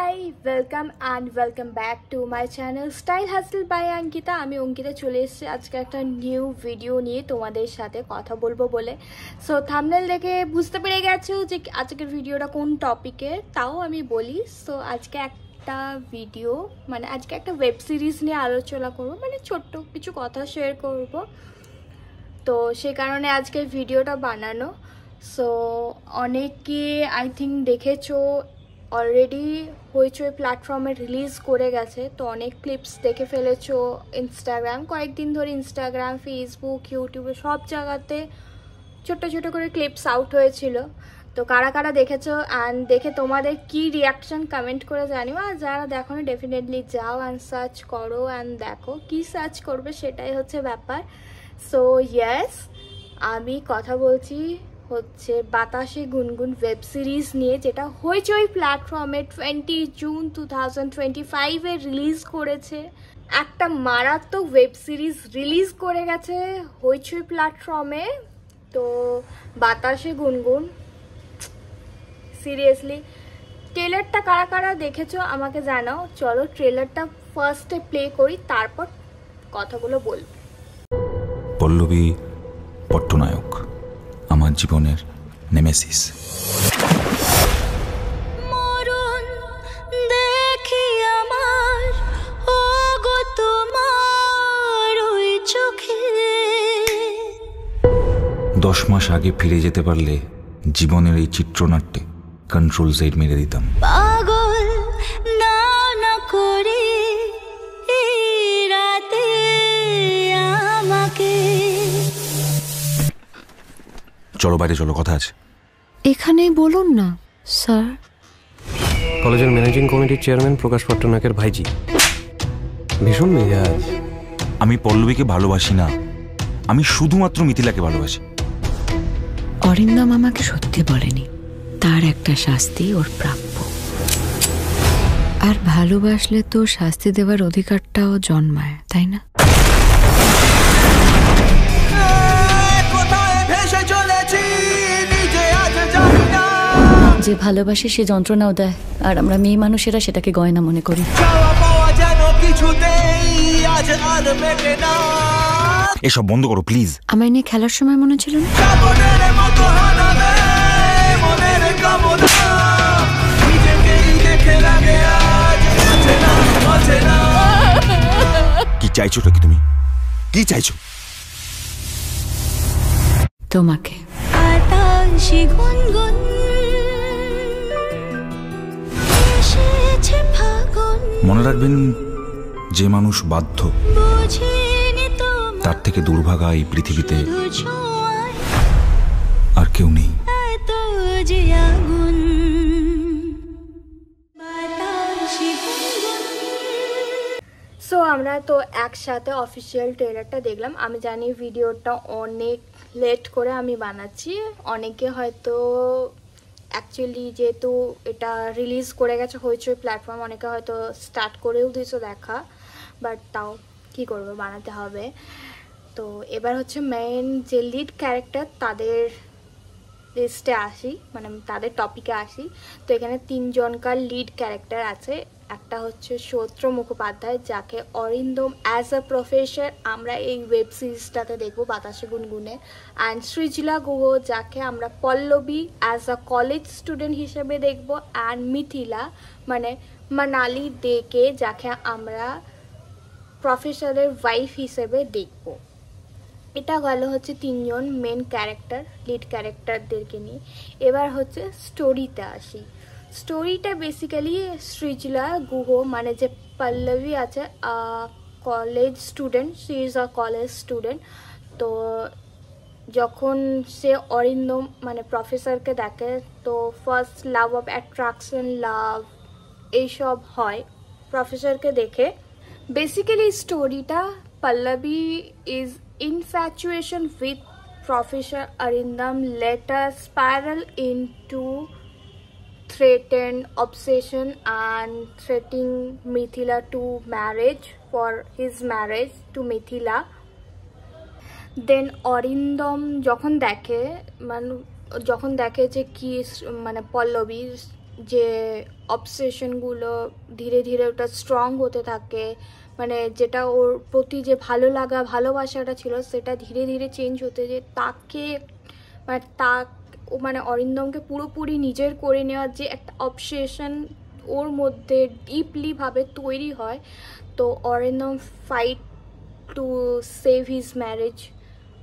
Hi, welcome and welcome back to my channel Style Hustle by Ankita. আমি অঙ্কিতা চলে এসেছি আজকে একটা নিউ ভিডিও নিয়ে তোমাদের সাথে কথা বলবো বলে। সো থাম্বনেল দেখে বুঝতে পেরে গেছো যে আজকের ভিডিওটা কোন টপিকের, তাও আমি বলি। সো আজকে একটা ভিডিও মানে আজকে একটা ওয়েব সিরিজ নিয়ে আলোচনা করব, মানে ছোট্ট কিছু কথা শেয়ার করব। তো সেই কারণে আজকে ভিডিওটা বানানো। সো অনেকে আই থিঙ্ক দেখেছো অলরেডি হইচই প্ল্যাটফর্মে রিলিজ করে গেছে, তো অনেক ক্লিপস দেখে ফেলেছো। ইনস্টাগ্রাম কয়েকদিন ধরে ইনস্টাগ্রাম, ফেসবুক, ইউটিউবে সব জায়গাতে ছোট ছোট করে ক্লিপস আউট হয়েছিল। তো কারা কারা দেখেছো অ্যান্ড দেখে তোমাদের কি রিয়াকশন কমেন্ট করে জানিও। আর যারা দেখো না ডেফিনেটলি যাও অ্যান্ড সার্চ করো অ্যান্ড দেখো। কি সার্চ করবে সেটাই হচ্ছে ব্যাপার। সো ইয়েস, আমি কথা বলছি হচ্ছে বাতাসে গুনগুন ওয়েব সিরিজ নিয়ে, যেটা হইচই প্ল্যাটফর্মে 20 জুন 2025-এ রিলিজ করেছে। একটা মারাত্মক ওয়েব সিরিজ রিলিজ করে গেছে হইচই প্ল্যাটফর্মে। তো বাতাসে গুনগুন সিরিয়াসলি ট্রেলারটা কারা কারা দেখেছো আমাকে জানাও। চলো ট্রেলারটা ফার্স্টে প্লে করি, তারপর কথাগুলো বলবো। পল্লবী পট্টনায়ক, আমার জীবনের নেমেসিস। মরণ দেখি আমার ওগো তোমার ওই চোখে। 10 মাস আগে ফিরে যেতে পারলে জীবনের এই চিত্রনাট্যে কন্ট্রোল জেড মেরে দিতাম। পাগল না না করে এই রাতে আমাকে। চলো বাইরে চলো, কথা আছে। এখানে বলুন না স্যার। কলেজের ম্যানেজিং কমিটির চেয়ারম্যান প্রকাশ পট্টনায়কের ভাইজি, ভীষণ মেজাজ। আমি পল্লবীকে ভালোবাসি না, আমি শুধুমাত্র মিথিলাকে ভালোবাসি। অরিন্দম আমাকে সত্যি বলেনি, তার একটা শাস্তি ওর প্রাপ্য। আর ভালোবাসলে তো শাস্তি দেওয়ার অধিকারটাও জন্মায়, তাই না? যে ভালোবাসে সে যন্ত্রণাও দেয়, আর আমরা মেয়ে মানুষেরা সেটাকে গয়না মনে করি। এসব বন্ধ করো প্লিজ। আমায় নিয়ে খেলার সময় মনে ছিল না? কি চাইছো নাকি তুমি? কি চাইছো? তোমাকে। বাতাসে গুনগুন এসেছে ফাগুন। মনে রাখবেন, যে মানুষ বাধ্য বুঝিনি তোমার তার থেকে দুর্ভাগা এই পৃথিবীতে ছোঁয়ায় আর কেউ নেই। এত যে আগুন। বাতাসে গুনগুন। সো আমরা তো একসাথে অফিসিয়াল ট্রেলারটা দেখলাম। আমি জানি ভিডিওটা অনেক লেট করে আমি বানাচ্ছি, অনেকে হয়তো অ্যাকচুয়ালি যেহেতু এটা রিলিজ করে গেছে হইচই প্ল্যাটফর্ম, অনেকে হয়তো স্টার্ট করেও দিয়েছো দেখা, বাট তাও কি করবো, বানাতে হবে। তো এবার হচ্ছে মেইন যে লিড ক্যারেক্টার তাদের লিস্টে আসি, মানে তাদের টপিকে আসি। তো এখানে 3 জনকার লিড ক্যারেক্টার আছে। একটা হচ্ছে সৌত্র মুখোপাধ্যায়, যাকে অরিন্দম অ্যাজ আ প্রফেসর আমরা এই ওয়েব সিরিজটাতে দেখবো বাতাসে গুনগুনে। অ্যান্ড সৃজলা গুহ, যাকে আমরা Pallavi as a college student হিসেবে দেখবো। অ্যান্ড মিথিলা মানে মানালি দেকে, যাকে আমরা প্রফেসরের ওয়াইফ হিসেবে দেখবো। এটা গেল হচ্ছে 3 জন মেন ক্যারেক্টার, লিড ক্যারেক্টারদেরকে নিয়ে। এবার হচ্ছে স্টোরিতে আসি। স্টোরিটা বেসিক্যালি সৃজলা গুহ মানে যে পল্লবী আছে, college student, she is a college student. তো যখন সে অরিন্দম মানে প্রফেসরকে দেখে, তো first love of attraction, love এইসব হয় প্রফেসরকে দেখে। বেসিক্যালি স্টোরিটা Pallavi is infatuation with Professor Arindam later spiral into threatened obsession and threatening Mithila to marriage, for his marriage to Mithila. Then Arindam যখন দেখে যে কি মানে পল্লবী যে অবসেশনগুলো ধীরে ধীরে ওটা স্ট্রং হতে থাকে, মানে যেটা ওর প্রতি যে ভালো লাগা ভালোবাসাটা ছিল সেটা ধীরে ধীরে চেঞ্জ হতে, যে তাকে মানে অরিন্দমকে পুরোপুরি নিজের করে নেওয়ার যে একটা অবসেশন ওর মধ্যে ডিপলি ভাবে তৈরি হয়। তো Arindam fight to save his marriage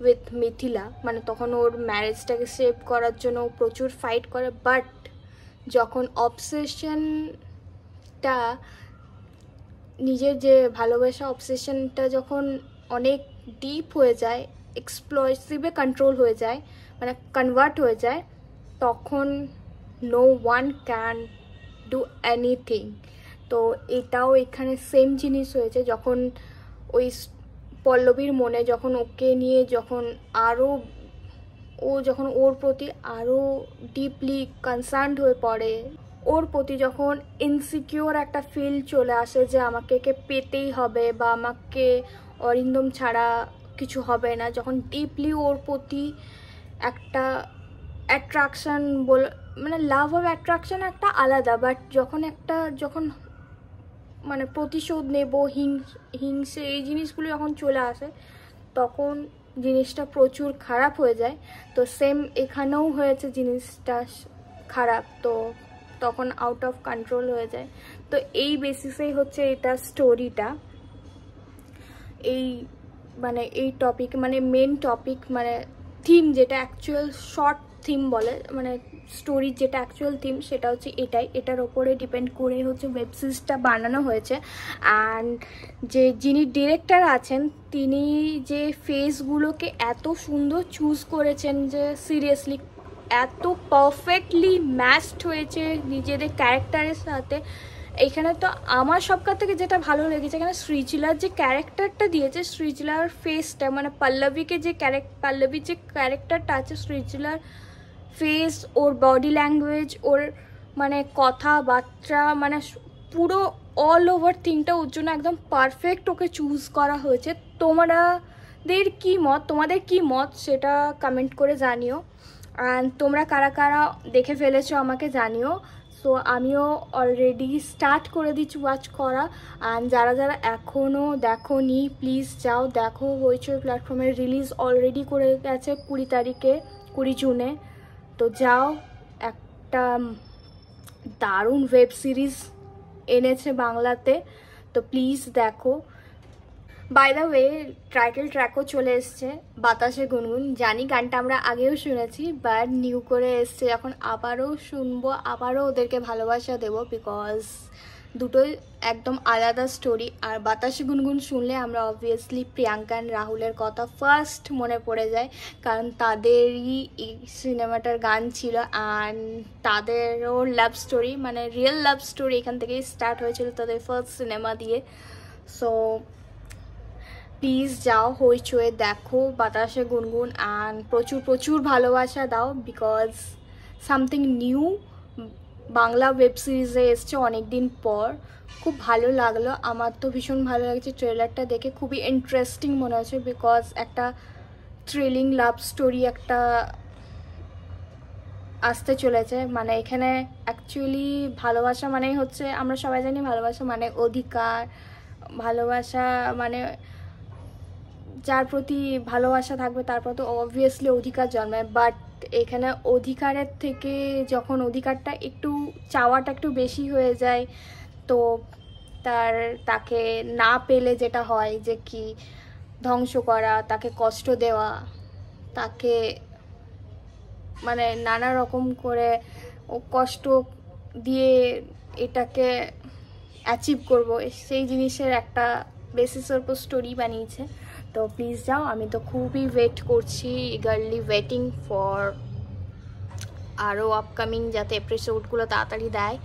with Mithila, মানে তখন ওর ম্যারেজটাকে সেভ করার জন্য প্রচুর ফাইট করে। বাট যখন অবসেশনটা নিজের যে ভালোবাসা অবসেশনটা যখন অনেক ডিপ হয়ে যায়, এক্সপ্লসিভে কন্ট্রোল হয়ে যায়, মানে কনভার্ট হয়ে যায়, তখন no one can do anything. তো এটাও এখানে সেম জিনিস হয়েছে, যখন ওই পল্লবীর মনে যখন ওকে নিয়ে যখন যখন ওর প্রতি আরও ডিপলি কনসার্নড হয়ে পড়ে, ওর প্রতি যখন ইনসিকিউর একটা ফিল চলে আসে যে আমাকে একে পেতেই হবে বা আমাকে অরিন্দম ছাড়া কিছু হবে না, যখন ডিপলি ওর প্রতি একটা অ্যাট্রাকশান মানে লাভ অফ অ্যাট্রাকশান একটা আলাদা, বাট যখন মানে প্রতিশোধ নেব হিংসে এই জিনিসগুলো যখন চলে আসে তখন জিনিসটা প্রচুর খারাপ হয়ে যায়। তো সেম এখানেও হয়েছে, জিনিসটা খারাপ, তো তখন আউট অফ কন্ট্রোল হয়ে যায়। তো এই বেসিসেই হচ্ছে এটা স্টোরিটা, এই টপিক মানে মেন টপিক মানে থিম যেটা অ্যাকচুয়াল শর্ট থিম বলে, মানে স্টোরির যেটা অ্যাকচুয়াল থিম সেটা হচ্ছে এটার ওপরে ডিপেন্ড করে হচ্ছে ওয়েব সিরিজটা বানানো হয়েছে। অ্যান্ড যিনি ডিরেক্টর আছেন তিনি যে ফেসগুলোকে এত সুন্দর চুজ করেছেন যে সিরিয়াসলি এত পারফেক্টলি ম্যাচড হয়েছে নিজেদের ক্যারেক্টারের সাথে। এইখানে তো আমার সবকার থেকে যেটা ভালো লেগেছে, এখানে সৃজিলার যে ক্যারেক্টারটা দিয়েছে, সৃজিলার ফেসটা মানে পল্লবীর যে ক্যারেক্টারটা আছে, সৃজিলার ফেস, ওর বডি ল্যাঙ্গুয়েজ, ওর মানে কথাবার্তা, মানে পুরো অল ওভার থিংটা ওর জন্য একদম পারফেক্ট ওকে চুজ করা হয়েছে। তোমাদের কি মত সেটা কমেন্ট করে জানিও, অ্যান্ড তোমরা কারা কারা দেখে ফেলেছো আমাকে জানিও। সো আমিও অলরেডি স্টার্ট করে দিচ্ছি ওয়াচ করা, অ্যান্ড যারা যারা এখনও দেখোনি প্লিজ যাও দেখো। হইচই প্ল্যাটফর্মে রিলিজ অলরেডি করে গেছে 20 জুনে। তো যাও, একটা দারুণ ওয়েব সিরিজ এনেছে বাংলাতে, তো প্লিজ দেখো। বাই দ্য ওয়ে টাইটেল ট্র্যাকও চলে এসছে, বাতাসে গুনগুন। জানি গানটা আমরা আগেও শুনেছি, বাট নিউ করে এসছে, যখন আবারও শুনবো আবারও ওদেরকে ভালোবাসা দেবো, বিকজ দুটোই একদম আলাদা স্টোরি। আর বাতাসে গুনগুন শুনলে আমরা অবভিয়াসলি প্রিয়াঙ্কা অ্যান্ড রাহুলের কথা ফার্স্ট মনে পড়ে যায়, কারণ তাদেরই এই সিনেমাটার গান ছিল, অ্যান্ড তাদেরও লাভ স্টোরি মানে রিয়েল লাভ স্টোরি এখান থেকেই স্টার্ট হয়েছিল তাদের ফার্স্ট সিনেমা দিয়ে। সো প্লিজ যাও হইচই দেখো বাতাসে গুনগুন, অ্যান্ড প্রচুর ভালোবাসা দাও, because something new Bangla web সিরিজে এসছে অনেক দিন পর। খুব ভালো লাগলো, আমার তো ভীষণ ভালো লাগছে ট্রেলারটা দেখে, খুবই ইন্টারেস্টিং মনে হচ্ছে, বিকজ একটা থ্রিলিং লাভ স্টোরি একটা আসতে চলেছে। মানে এখানে অ্যাকচুয়ালি ভালোবাসা মানেই হচ্ছে, আমরা সবাই জানি ভালোবাসা মানে অধিকার, ভালোবাসা মানে যার প্রতি ভালোবাসা থাকবে তার প্রতি অবভিয়াসলি অধিকার জন্মায়। বাট এখানে অধিকারের থেকে যখন অধিকারটা চাওয়াটা একটু বেশি হয়ে যায়, তো তাকে না পেলে যেটা হয় যে কি ধ্বংস করা, তাকে কষ্ট দেওয়া, তাকে মানে নানা রকম করে কষ্ট দিয়ে এটাকে অ্যাচিভ করব, সেই জিনিসের একটা বেসিসের উপর স্টোরি বানিয়েছে। তো প্লিজ যাও, আমি তো খুবই ওয়েট করছি, ইগারলি ওয়েটিং ফর আরও আপকামিং যাতে এপিসোডগুলো তাড়াতাড়ি দেয়।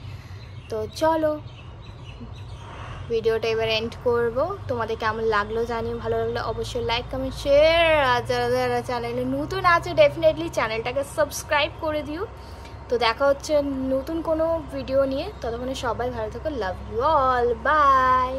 তো চলো ভিডিওটা এবার এন্ড করব। তোমাদের কেমন লাগলো জানিও, ভালো লাগলে অবশ্যই লাইক কমেন্ট শেয়ার, আর যারা যারা চ্যানেলে নতুন আছে ডেফিনেটলি চ্যানেলটাকে সাবস্ক্রাইব করে দিও। তো দেখা হচ্ছে নতুন কোনো ভিডিও নিয়ে, ততক্ষণে সবাই ভালো থাকো, লাভ ইউ অল, বাই।